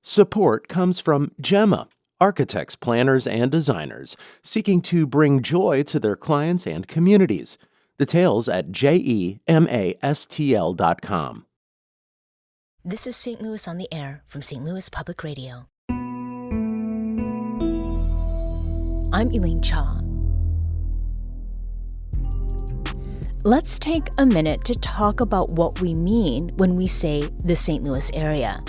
Support comes from Gemma, architects, planners, and designers seeking to bring joy to their clients and communities. Details at gemastl.com. This is St. Louis on the Air from St. Louis Public Radio. I'm Elaine Cha. Let's take a minute to talk about what we mean when we say the St. Louis area.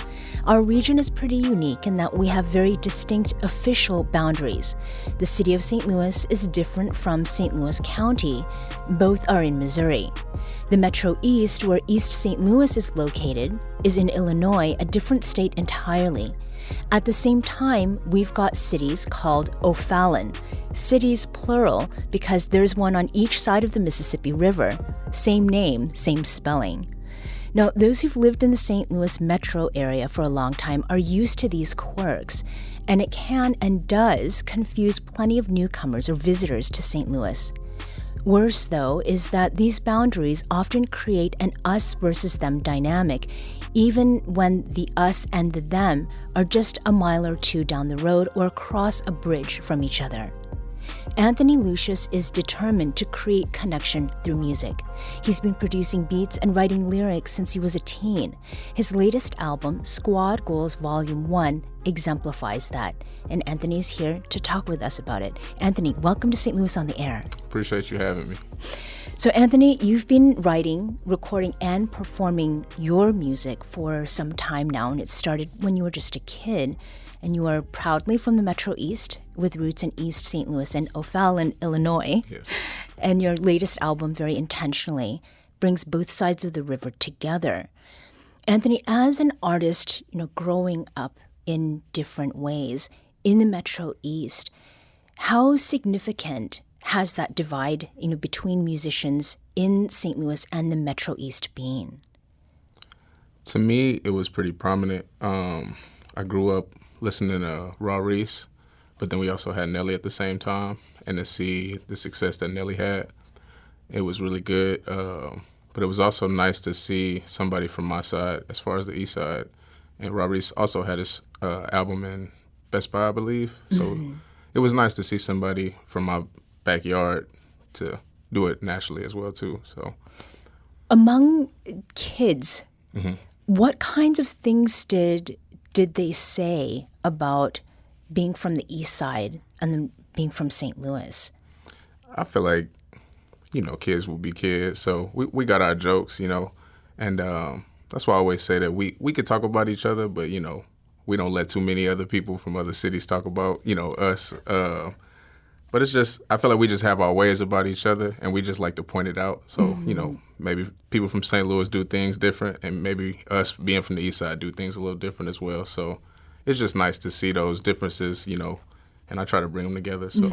Our region is pretty unique in that we have very distinct official boundaries. The city of St. Louis is different from St. Louis County. Both are in Missouri. The Metro East, where East St. Louis is located, is in Illinois, a different state entirely. At the same time, we've got cities called O'Fallon. Cities plural because there's one on each side of the Mississippi River. Same name, same spelling. Now, those who've lived in the St. Louis metro area for a long time are used to these quirks, and it can and does confuse plenty of newcomers or visitors to St. Louis. Worse, though, is that these boundaries often create an us versus them dynamic, even when the us and the them are just a mile or two down the road or across a bridge from each other. Anthony Lucius is determined to create connection through music. He's been producing beats and writing lyrics since he was a teen. His latest album, SKWAD Goals Volume 1, exemplifies that. And Anthony's here to talk with us about it. Anthony, welcome to St. Louis on the Air. Appreciate you having me. So Anthony, you've been writing, recording, and performing your music for some time now, and it started when you were just a kid. And you are proudly from the Metro East with roots in East St. Louis and O'Fallon, Illinois. Yes. And your latest album, very intentionally, brings both sides of the river together. Anthony, as an artist, growing up in different ways in the Metro East, how significant has that divide, between musicians in St. Louis and the Metro East been? To me, it was pretty prominent. I grew up listening to Raw Reese, but then we also had Nelly at the same time, and to see the success that Nelly had, it was really good. But it was also nice to see somebody from my side, as far as the East Side, and Raw Reese also had his album in Best Buy, I believe. So it was nice to see somebody from my backyard to do it nationally as well too. So, among kids, what kinds of things did they say about being from the East Side and then being from St. Louis? I feel like, kids will be kids. So we got our jokes, and that's why I always say that we could talk about each other, but, we don't let too many other people from other cities talk about, us. But it's just, I feel like we just have our ways about each other, and we just like to point it out. So, maybe people from St. Louis do things different, and maybe us being from the East Side do things a little different as well. So it's just nice to see those differences, and I try to bring them together. So,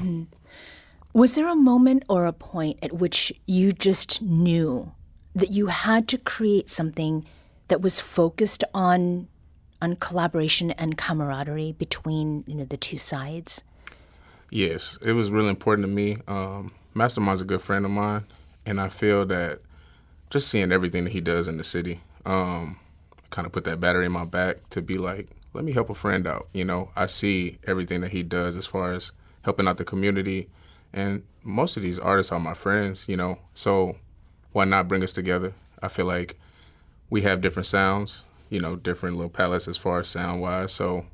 Was there a moment or a point at which you just knew that you had to create something that was focused on collaboration and camaraderie between, the two sides? Yes, it was really important to me. Mastermind's a good friend of mine, and I feel that just seeing everything that he does in the city kind of put that battery in my back to be like, let me help a friend out. I see everything that he does as far as helping out the community, and most of these artists are my friends, so why not bring us together? I feel like we have different sounds, different little palettes as far as sound-wise, so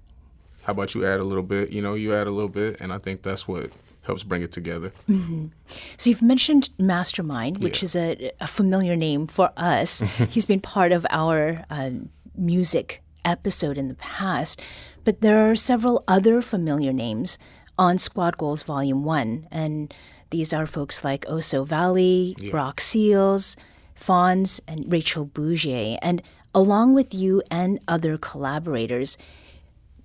how about you add a little bit? You add a little bit, and I think that's what helps bring it together. So you've mentioned Mastermind, which is a familiar name for us. He's been part of our music episode in the past, but there are several other familiar names on SKWAD Goals Volume 1, and these are folks like Oso Valley, Brock Seals, Fonz, and Rachel Bougier. And along with you and other collaborators,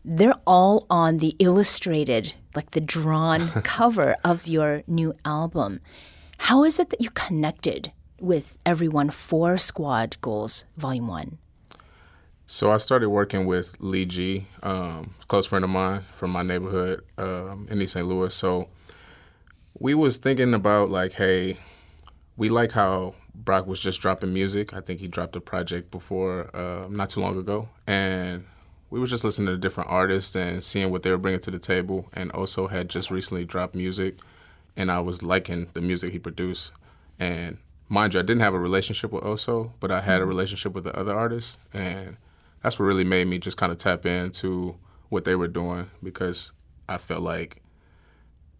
they're all on the illustrated, like the drawn cover of your new album. How is it that you connected with everyone for SKWAD Goals Volume 1? So I started working with Lee G, a close friend of mine from my neighborhood in East St. Louis. So we was thinking about like, hey, we like how Brock was just dropping music. I think he dropped a project before not too long ago. And we were just listening to different artists and seeing what they were bringing to the table. And Oso had just recently dropped music, and I was liking the music he produced. And mind you, I didn't have a relationship with Oso, but I had a relationship with the other artists, and that's what really made me just kind of tap into what they were doing, because I felt like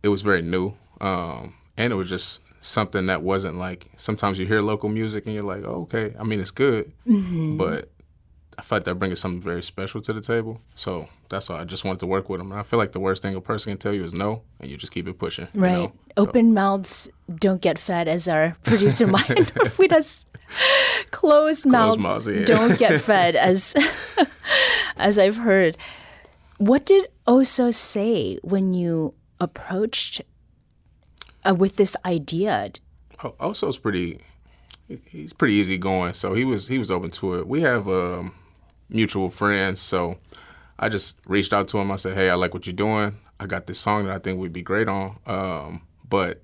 it was very new, and it was just something that wasn't like, sometimes you hear local music and you're like, oh, okay, I mean, it's good, but I felt like that brings something very special to the table. So that's why I just wanted to work with them. And I feel like the worst thing a person can tell you is no, and you just keep it pushing. Right. You know? Open mouths don't get fed, as our producer Maya Fleet has. Closed mouths yeah. don't get fed, as I've heard. What did Oso say when you approached with this idea? Oso's he's pretty easygoing, so he was open to it. We have mutual friends, so I just reached out to him. I said, hey, I like what you're doing. I got this song that I think we'd be great on. But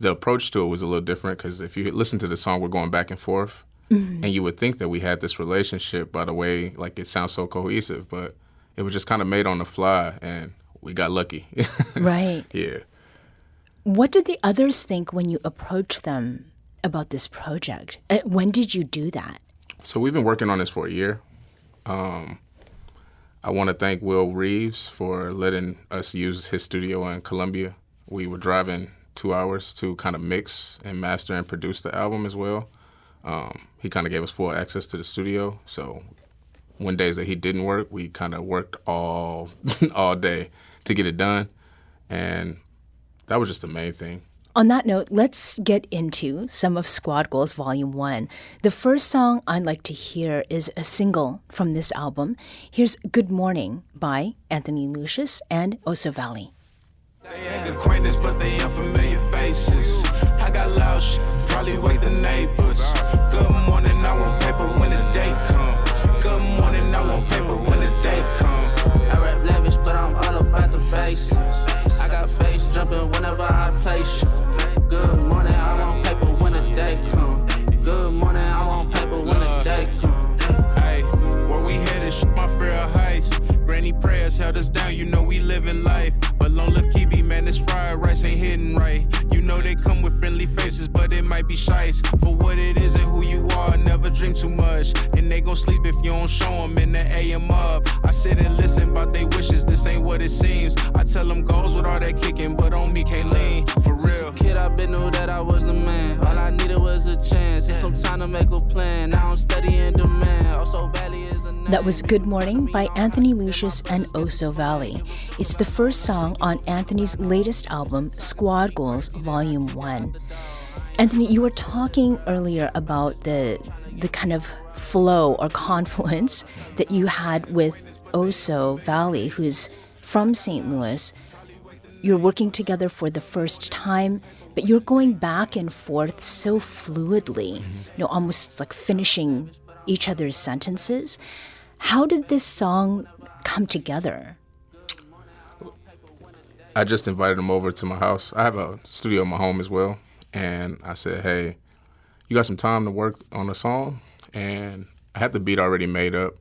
the approach to it was a little different, because if you listen to the song, we're going back and forth, and you would think that we had this relationship by the way, like, it sounds so cohesive, but it was just kind of made on the fly, and we got lucky. Right. Yeah. What did the others think when you approached them about this project? When did you do that? So we've been working on this for a year. I want to thank Will Reeves for letting us use his studio in Columbia. We were driving 2 hours to kind of mix and master and produce the album as well. He kind of gave us full access to the studio. So when days that he didn't work, we kind of worked all day to get it done. And that was just the main thing. On that note, let's get into some of SKWAD Goals Volume 1. The first song I'd like to hear is a single from this album. Here's Good Morning by Anthony Lucius and Oso Valley. They ain't acquaintance, but they unfamiliar faces. I got loud shit, probably wake the neighbors. Good morning, I want paper when the day come. Good morning, I want paper when the day come. I rap lavish, but I'm all about the basics. I got bass jumping whenever I play shit. Good morning, I want paper when the day come. Good morning, I want paper when the day come. Hey, where we headed, my fear of heights. Granny prayers held us down, you know we living life. But long live Kibi, man, this fried rice ain't hitting right. You know they come with friendly faces, but it might be shice. For what it is and who you are, never dream too much. And they gon' sleep if you don't show them in the AM up. I sit and listen about they wishes, this ain't what it seems. I tell them goals with all that kicking, but on me can't lean, for real. Kid, I been knew that I was the man. All I needed was a chance and some time to make a plan. Now I'm studying demand. Oso Valley is the name. That was Good Morning by Anthony Lucius and Oso Valley. It's the first song on Anthony's latest album, SKWAD Goals Volume 1. Anthony, you were talking earlier about the kind of flow or confluence that you had with Oso Valley, who's from St. Louis. You're working together for the first time, but you're going back and forth so fluidly, you know, almost like finishing each other's sentences. How did this song come together? I just invited him over to my house. I have a studio in my home as well. And I said, hey, you got some time to work on a song? And I had the beat already made up.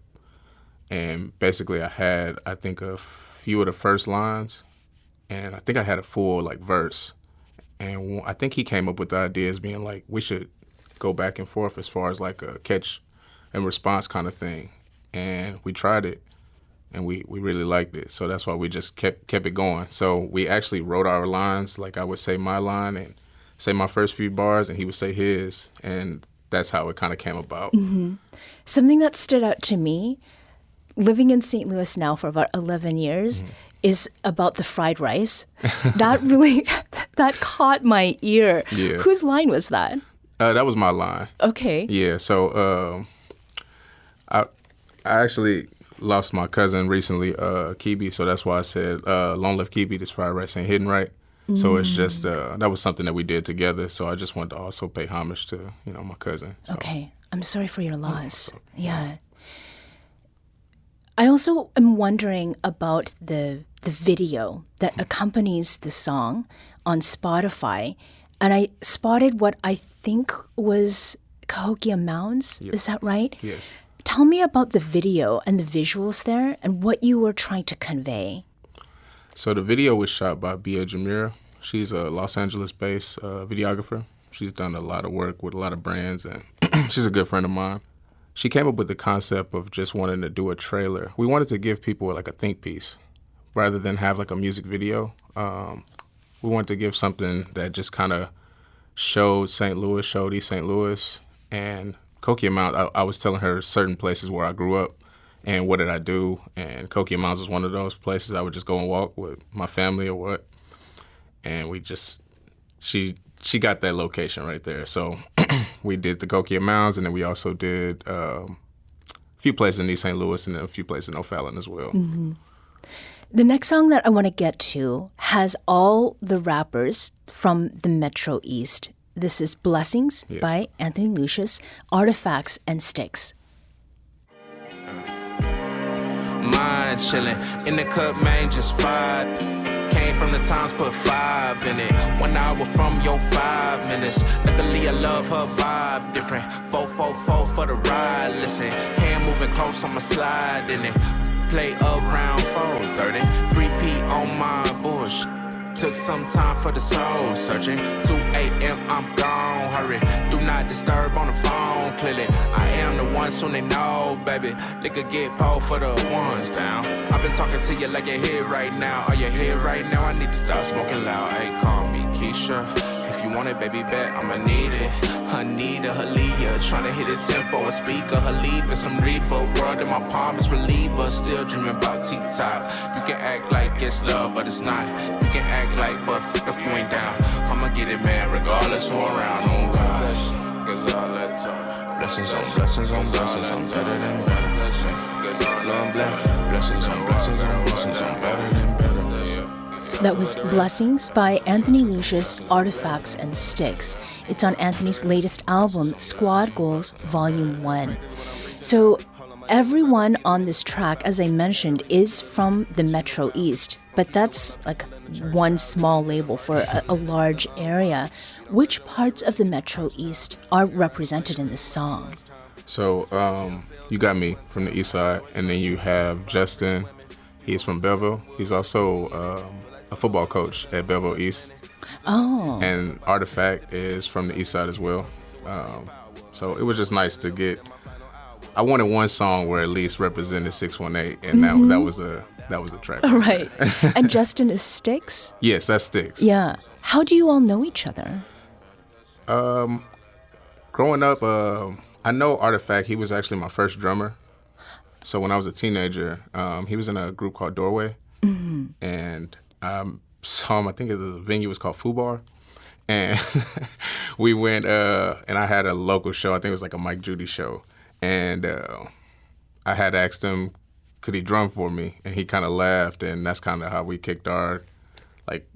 And basically I had, I think, a few of the first lines. And I think I had a full, like, verse. And I think he came up with the idea as being like, we should go back and forth as far as like a catch and response kind of thing. And we tried it. And we really liked it. So that's why we just kept it going. So we actually wrote our lines. Like, I would say my line and say my first few bars, and he would say his. And that's how it kind of came about. Mm-hmm. Something that stood out to me, living in St. Louis now for about 11 years, is about the fried rice. That really, that caught my ear. Yeah. Whose line was that? That was my line. Okay. Yeah, so I actually lost my cousin recently, Kibi, so that's why I said, long live Kibi, this fried rice ain't hitting right. So it's just, that was something that we did together, so I just wanted to also pay homage to, you know, my cousin. So. Okay. I'm sorry for your loss. Yeah. I also am wondering about the video that accompanies the song on Spotify, and I spotted what I think was Cahokia Mounds. Yep. Is that right? Yes. Tell me about the video and the visuals there and what you were trying to convey. So the video was shot by Bia Jamira. She's a Los Angeles-based videographer. She's done a lot of work with a lot of brands, and she's a good friend of mine. She came up with the concept of just wanting to do a trailer. We wanted to give people like a think piece rather than have like a music video. We wanted to give something that just kind of showed St. Louis, showed East St. Louis. And Kokia Mounds, I was telling her certain places where I grew up and what did I do. And Kokia Mounds was one of those places I would just go and walk with my family or what. And we just, she got that location right there. So we did the Kokia Mounds, and then we also did a few places in East St. Louis and then a few places in O'Fallon as well. Mm-hmm. The next song that I want to get to has all the rappers from the Metro East. This is Blessings by Anthony Lucius, Artifacts and Sticks. Mind chillin', in the cup, man, just vibe. Came from the times, put 5 in it. 1 hour from your 5 minutes. Luckily, I love her vibe different. 444 for the ride. Listen, hand moving close, I'ma slide in it. Play around 430. 3P on my bush. Took some time for the soul searching. 2 a.m. I'm gone. Hurry, do not disturb on the phone. Clearly, I am the one, soon they know, baby. Liquor get pulled for the ones down. I've been talking to you like you're here right now. Are you here right now? I need to stop smoking loud. Hey, call me Keisha. If you want it, baby, bet I'ma need it. Anita, Halia, tryna hit a tempo, a speaker, her leaving some reefer. World in my palm is reliever, still dreaming about T-top. You can act like it's love, but it's not. You can act like, but if you ain't down, I'ma get it, man, regardless who around. Oh gosh, cause all that talk. Blessings on blessings on blessings, I'm better than better. Lord bless, blessings on blessings on blessings, I'm better than better. That was Blessings by Anthony Lucius, Artifacts and Sticks. It's on Anthony's latest album, SKWAD Goals Volume 1. So everyone on this track, as I mentioned, is from the Metro East, but that's like one small label for a large area. Which parts of the Metro East are represented in this song? So you got me from the east side, and then you have Justin. He's from Belleville. He's also a football coach at Belleville East. Oh. And Artifact is from the east side as well. So it was just nice to get. I wanted one song where at least represented 618, and that was the track. Right. And Justin is Sticks? Yes, that's Sticks. Yeah. How do you all know each other? Growing up, I know Artifact. He was actually my first drummer. So when I was a teenager, he was in a group called Doorway, and saw him. I think the venue was called Foo Bar, and we went. And I had a local show. I think it was like a Mike Judy show, and I had asked him, could he drum for me, and he kind of laughed, and that's kind of how we kicked our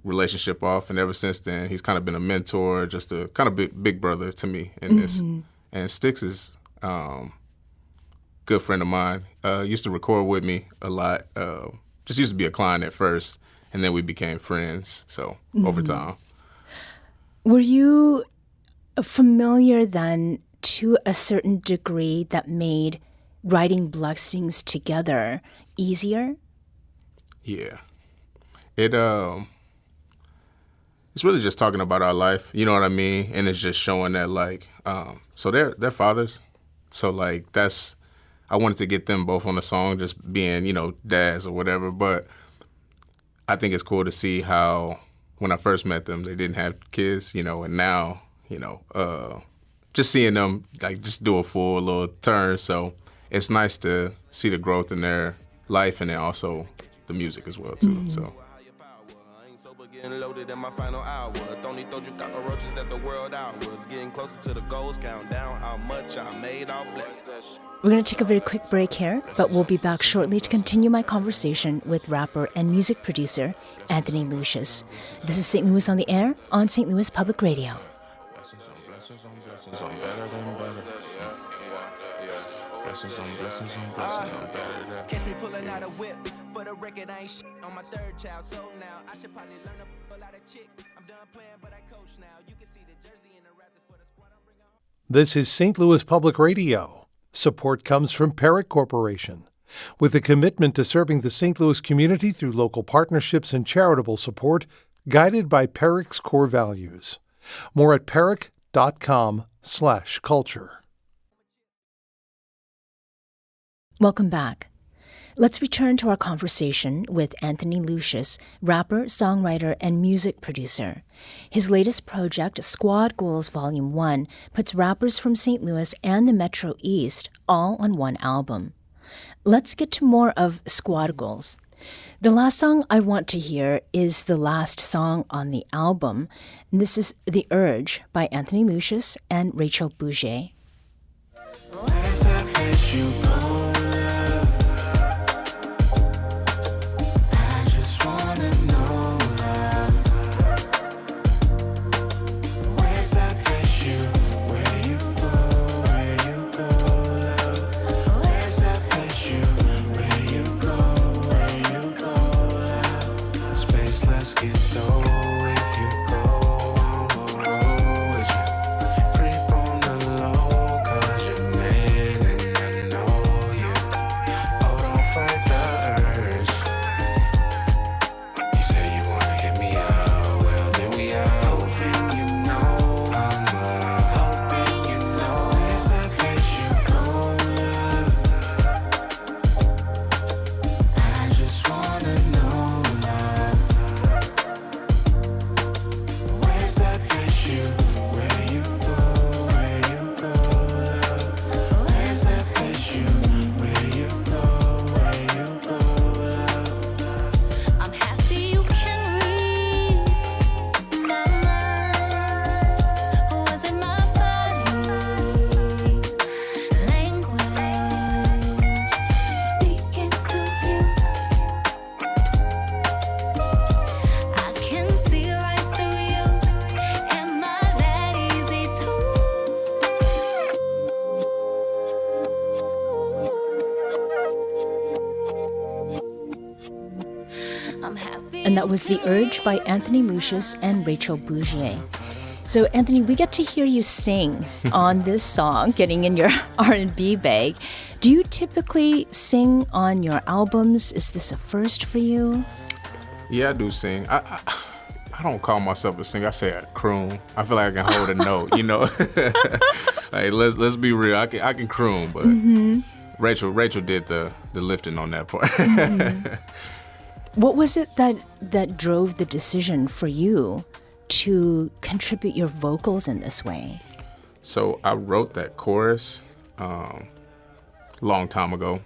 relationship off. And ever since then, he's kind of been a mentor, just a kind of big brother to me in this. And Sticks is good friend of mine. Used to record with me a lot. Just used to be a client at first, and then we became friends. So over time. Were you familiar then to a certain degree that made writing Blessings together easier? Yeah. It's really just talking about our life, you know what I mean? And it's just showing that so they're fathers. So that's, I wanted to get them both on the song, just being, dads or whatever. But I think it's cool to see how when I first met them, they didn't have kids, and now, just seeing them just do a full little turn. So it's nice to see the growth in their life and then also the music as well too. So. Getting loaded in my final hour. Only told you cockroaches that the world hours. Getting closer to the goals, count down how much I made, all blessed. We're going to take a very quick break here, but we'll be back shortly to continue my conversation with rapper and music producer Anthony Lucius. This is St. Louis on the Air on St. Louis Public Radio. Catch me pulling out a whip. For the record, I ain't shit on my third child, so now I should probably learn a pull out a chick. I'm done playing, but I coach now. You can see the jersey in the Raptors for the squad. This is St. Louis Public Radio. Support comes from Perrick Corporation. With a commitment to serving the St. Louis community through local partnerships and charitable support, guided by Perrick's core values. More at perrick.com/culture. Welcome back. Let's return to our conversation with Anthony Lucius, rapper, songwriter, and music producer. His latest project, SKWAD Goals Volume 1, puts rappers from St. Louis and the Metro East all on one album. Let's get to more of SKWAD Goals. The last song I want to hear is the last song on the album. And this is The Urge by Anthony Lucius and Rachel Bouget. Where's that place you go? And that was The Urge by Anthony Lucius and Rachel Bouget. So, Anthony, we get to hear you sing on this song, getting in your R&B bag. Do you typically sing on your albums? Is this a first for you? Yeah, I do sing. I don't call myself a singer. I say a croon. I feel like I can hold a note, you know. Hey, let's be real. I can croon, but Rachel did the lifting on that part. What was it that drove the decision for you to contribute your vocals in this way? So I wrote that chorus long time ago,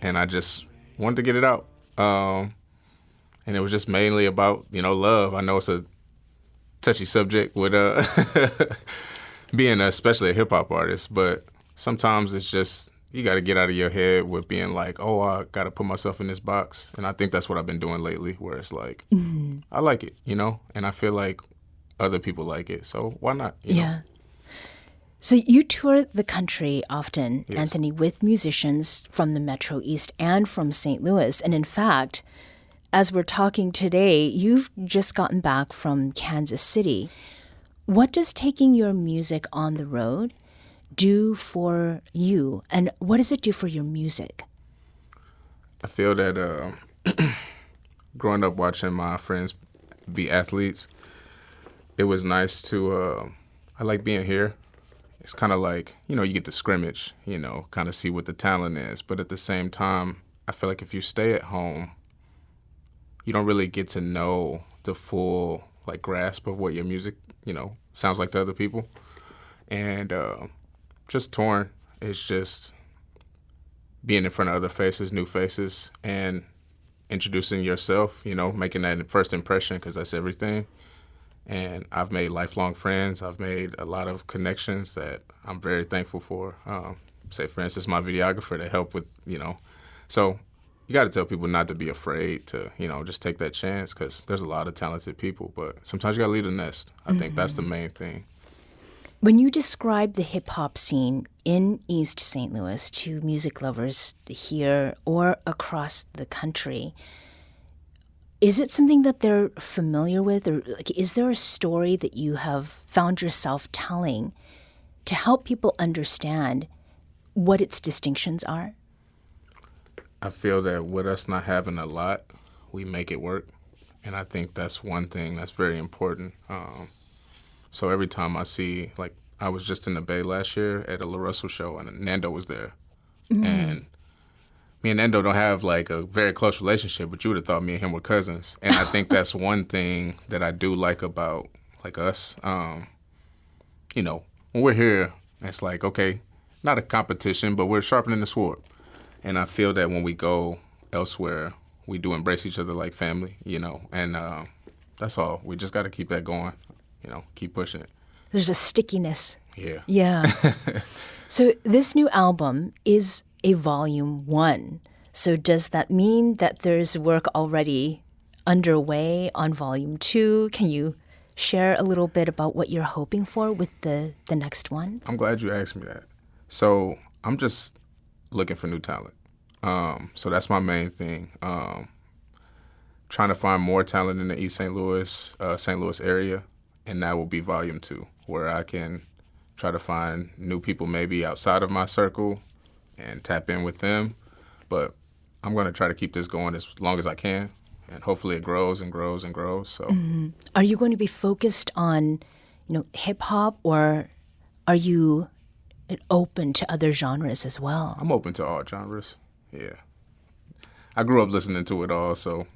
and I just wanted to get it out. And it was just mainly about, love. I know it's a touchy subject with being especially a hip-hop artist, but sometimes it's just, you got to get out of your head with being like, oh, I got to put myself in this box. And I think that's what I've been doing lately, where it's like, I like it, and I feel like other people like it. So why not? Yeah. So you tour the country often, Yes. Anthony, with musicians from the Metro East and from St. Louis. And in fact, as we're talking today, you've just gotten back from Kansas City. What does taking your music on the road do for you, and what does it do for your music? I feel that growing up watching my friends be athletes, it was nice to, I like being here. It's kind of like, you get to scrimmage, kind of see what the talent is. But at the same time, I feel like if you stay at home, you don't really get to know the full grasp of what your music, sounds like to other people. And just touring is just being in front of other faces, new faces, and introducing yourself, making that first impression, because that's everything. And I've made lifelong friends. I've made a lot of connections that I'm very thankful for. Say, for instance, my videographer to help with, So you got to tell people not to be afraid to, just take that chance, because there's a lot of talented people. But sometimes you got to leave the nest. I think that's the main thing. When you describe the hip-hop scene in East St. Louis to music lovers here or across the country, is it something that they're familiar with? Or is there a story that you have found yourself telling to help people understand what its distinctions are? I feel that with us not having a lot, we make it work. And I think that's one thing that's very important. So every time I see, like, I was just in the Bay last year at a La Russell show, and Nando was there. And me and Nando don't have, like, a very close relationship, but you would have thought me and him were cousins. And I think that's one thing that I do like about, like, us. You know, when we're here, it's like, okay, not a competition, but we're sharpening the sword. And I feel that when we go elsewhere, we do embrace each other like family, you know, and that's all. We just got to keep that going, you know, keep pushing it. There's a stickiness. Yeah. Yeah. So this new album is a volume 1. So does that mean that there's work already underway on volume 2? Can you share a little bit about what you're hoping for with the next one? I'm glad you asked me that. So I'm just looking for new talent. So that's my main thing. Trying to find more talent in the East St. Louis area, and that will be volume 2, where I can try to find new people maybe outside of my circle and tap in with them. But I'm going to try to keep this going as long as I can, and hopefully it grows and grows and grows. So, Are you going to be focused on, hip hop, or are you open to other genres as well? I'm open to all genres. Yeah. I grew up listening to it all, so.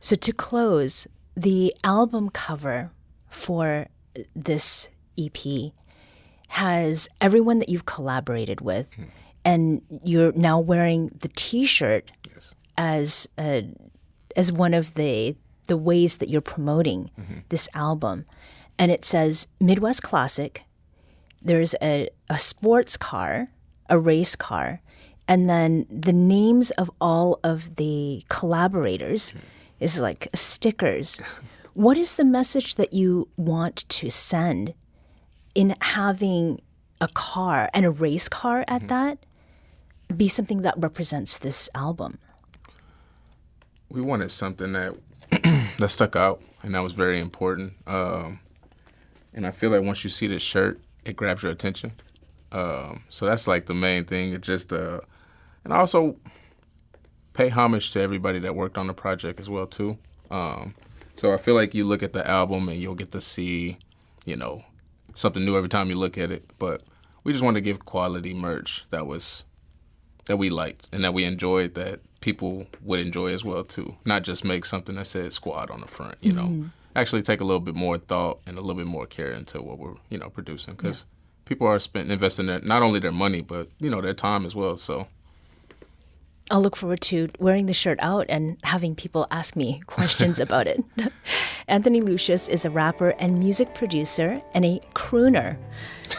So to close, the album cover for this EP has everyone that you've collaborated with, and you're now wearing the T-shirt as one of the ways that you're promoting this album. And it says Midwest Classic. There's a sports car, a race car, and then the names of all of the collaborators is like stickers. What is the message that you want to send in having a car, and a race car at that, be something that represents this album? We wanted something that that stuck out, and that was very important. And I feel like once you see this shirt, it grabs your attention. So that's like the main thing. It just, and also pay homage to everybody that worked on the project as well too. So I feel like you look at the album and you'll get to see, something new every time you look at it. But we just wanted to give quality merch that we liked and that we enjoyed, that people would enjoy as well too. Not just make something that said SKWAD on the front, Actually take a little bit more thought and a little bit more care into what we're, producing, because people are investing not only their money, but, their time as well. So I'll look forward to wearing the shirt out and having people ask me questions about it. Anthony Lucius is a rapper and music producer and a crooner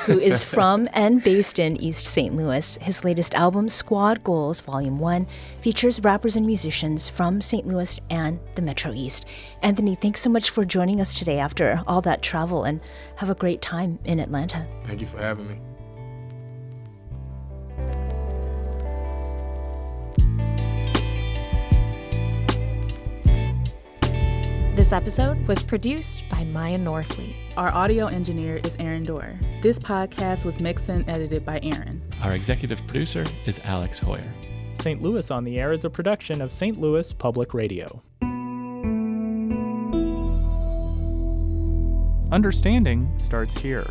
who is from and based in East St. Louis. His latest album, SKWAD Goals Volume 1, features rappers and musicians from St. Louis and the Metro East. Anthony, thanks so much for joining us today after all that travel, and have a great time in Atlanta. Thank you for having me. This episode was produced by Maya Norfleet. Our audio engineer is Aaron Dorr. This podcast was mixed and edited by Aaron. Our executive producer is Alex Hoyer. St. Louis on the Air is a production of St. Louis Public Radio. Understanding starts here.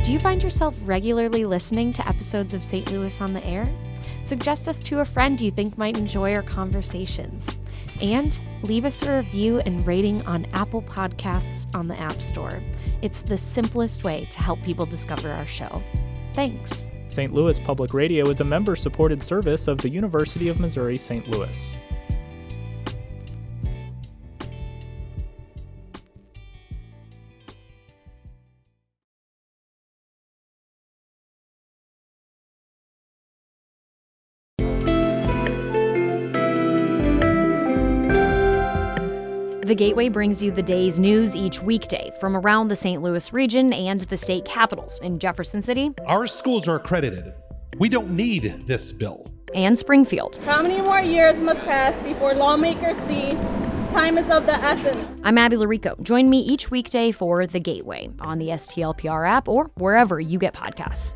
Do you find yourself regularly listening to episodes of St. Louis on the Air? Suggest us to a friend you think might enjoy our conversations. And leave us a review and rating on Apple Podcasts on the App Store. It's the simplest way to help people discover our show. Thanks. St. Louis Public Radio is a member-supported service of the University of Missouri St. Louis. The Gateway brings you the day's news each weekday from around the St. Louis region and the state capitals in Jefferson City. Our schools are accredited. We don't need this bill. And Springfield. How many more years must pass before lawmakers see Time is of the essence. I'm Abby Larico. Join me each weekday for The Gateway on the STLPR app or wherever you get podcasts.